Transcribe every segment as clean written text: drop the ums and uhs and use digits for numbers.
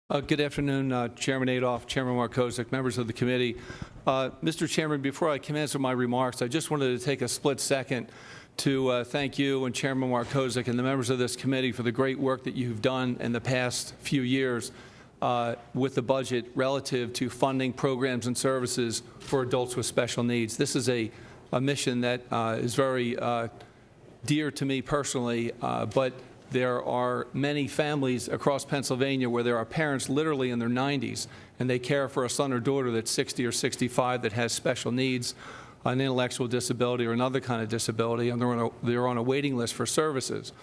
Good afternoon, Chairman Adolph, Chairman Markozik, members of the committee. Mr. Chairman, before I commence with my remarks, I just wanted to take a split second to thank you and Chairman Markozik and the members of this committee for the great work that you've done in the past few years with the budget relative to funding programs and services for adults with special needs. This is a mission that is very dear to me personally, but there are many families across Pennsylvania where there are parents literally in their 90s, and they care for a son or daughter that's 60 or 65 that has special needs, an intellectual disability or another kind of disability, and they're on a waiting list for services.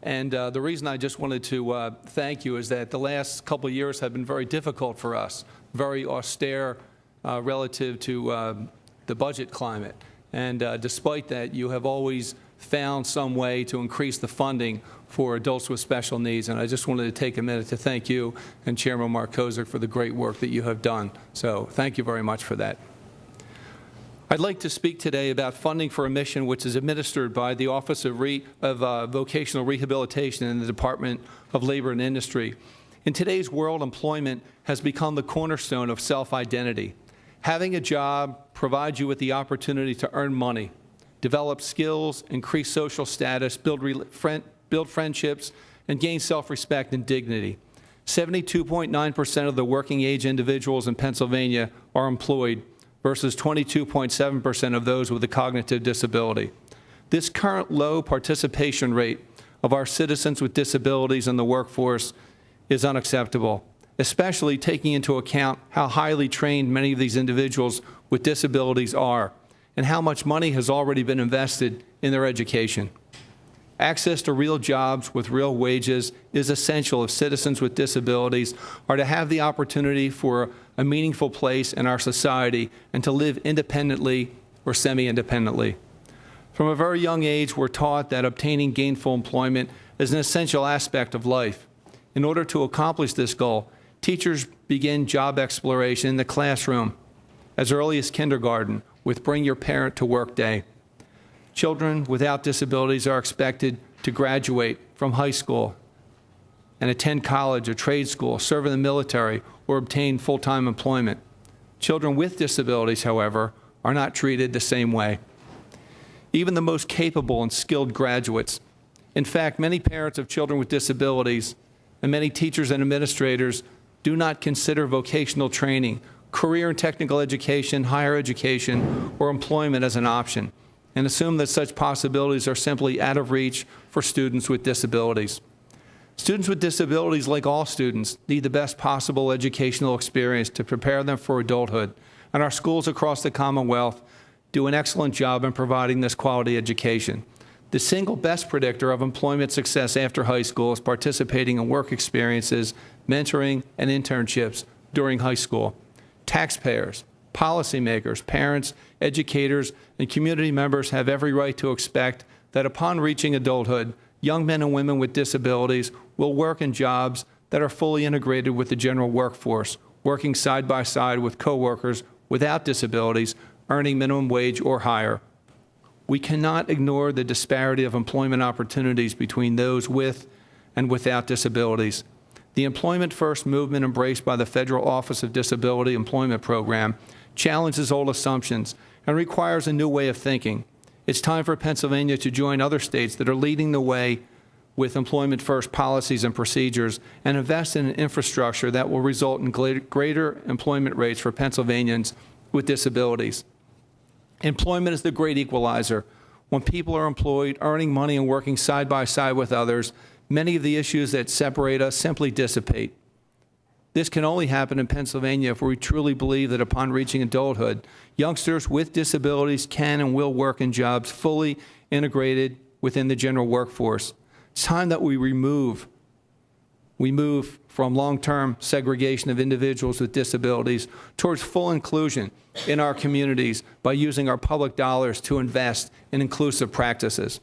And the reason I just wanted to thank you is that the last couple of years have been very difficult for us, very austere relative to the budget climate. And despite that, you have always found some way to increase the funding for adults with special needs. And I just wanted to take a minute to thank you and Chairman Markozik for the great work that you have done. So thank you very much for that. I'd like to speak today about funding for a mission which is administered by the Office of Vocational Rehabilitation in the Department of Labor and Industry. In today's world, employment has become the cornerstone of self-identity. Having a job provides you with the opportunity to earn money, develop skills, increase social status, build friendships, and gain self-respect and dignity. 72.9% of the working-age individuals in Pennsylvania are employed versus 22.7% of those with a cognitive disability. This current low participation rate of our citizens with disabilities in the workforce is unacceptable, especially taking into account how highly trained many of these individuals with disabilities are and how much money has already been invested in their education. Access to real jobs with real wages is essential if citizens with disabilities are to have the opportunity for a meaningful place in our society and to live independently or semi-independently. From a very young age, we're taught that obtaining gainful employment is an essential aspect of life. In order to accomplish this goal, teachers begin job exploration in the classroom as early as kindergarten with Bring Your Parent to Work Day. Children without disabilities are expected to graduate from high school and attend college or trade school, serve in the military, or obtain full-time employment. Children with disabilities, however, are not treated the same way. Even the most capable and skilled graduates. In fact, many parents of children with disabilities and many teachers and administrators do not consider vocational training, career and technical education, higher education, or employment as an option, and assume that such possibilities are simply out of reach for students with disabilities. Students with disabilities, like all students, need the best possible educational experience to prepare them for adulthood, and our schools across the Commonwealth do an excellent job in providing this quality education. The single best predictor of employment success after high school is participating in work experiences, mentoring, and internships during high school. Taxpayers, policymakers, parents, educators, and community members have every right to expect that upon reaching adulthood, young men and women with disabilities will work in jobs that are fully integrated with the general workforce, working side by side with coworkers without disabilities, earning minimum wage or higher. We cannot ignore the disparity of employment opportunities between those with and without disabilities. The Employment First movement embraced by the Federal Office of Disability Employment Program challenges old assumptions and requires a new way of thinking. It's time for Pennsylvania to join other states that are leading the way with Employment First policies and procedures and invest in an infrastructure that will result in greater employment rates for Pennsylvanians with disabilities. Employment is the great equalizer. When people are employed, earning money and working side by side with others, many of the issues that separate us simply dissipate. This can only happen in Pennsylvania if we truly believe that upon reaching adulthood, youngsters with disabilities can and will work in jobs fully integrated within the general workforce. It's time that we move from long-term segregation of individuals with disabilities towards full inclusion in our communities by using our public dollars to invest in inclusive practices.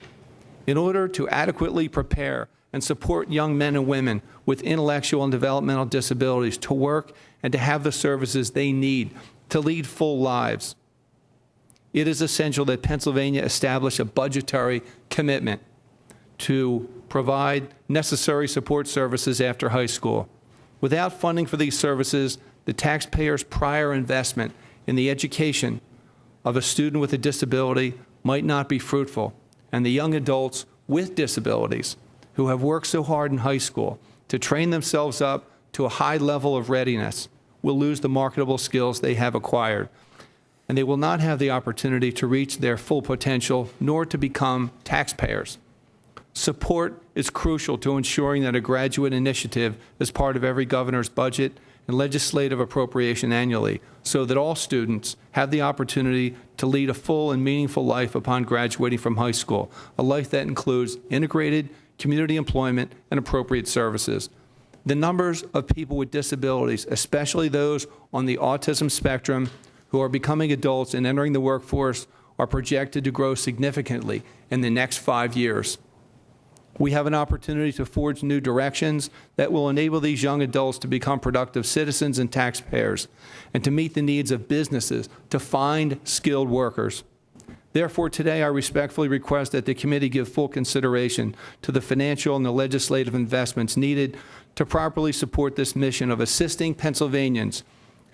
In order to adequately prepare and support young men and women with intellectual and developmental disabilities to work and to have the services they need to lead full lives, it is essential that Pennsylvania establish a budgetary commitment to provide necessary support services after high school. Without funding for these services, the taxpayer's prior investment in the education of a student with a disability might not be fruitful, and the young adults with disabilities who have worked so hard in high school to train themselves up to a high level of readiness will lose the marketable skills they have acquired, and they will not have the opportunity to reach their full potential nor to become taxpayers. Support is crucial to ensuring that a graduate initiative is part of every governor's budget and legislative appropriation annually, so that all students have the opportunity to lead a full and meaningful life upon graduating from high school, a life that includes integrated community employment and appropriate services. The numbers of people with disabilities, especially those on the autism spectrum who are becoming adults and entering the workforce, are projected to grow significantly in the next 5 years. We have an opportunity to forge new directions that will enable these young adults to become productive citizens and taxpayers, and to meet the needs of businesses to find skilled workers. Therefore, today I respectfully request that the committee give full consideration to the financial and the legislative investments needed to properly support this mission of assisting Pennsylvanians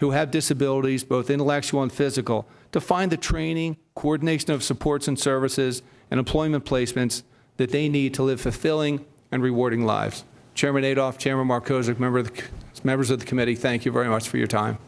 who have disabilities, both intellectual and physical, to find the training, coordination of supports and services, and employment placements that they need to live fulfilling and rewarding lives. Chairman Adolph, Chairman Markozik, members of the committee, thank you very much for your time.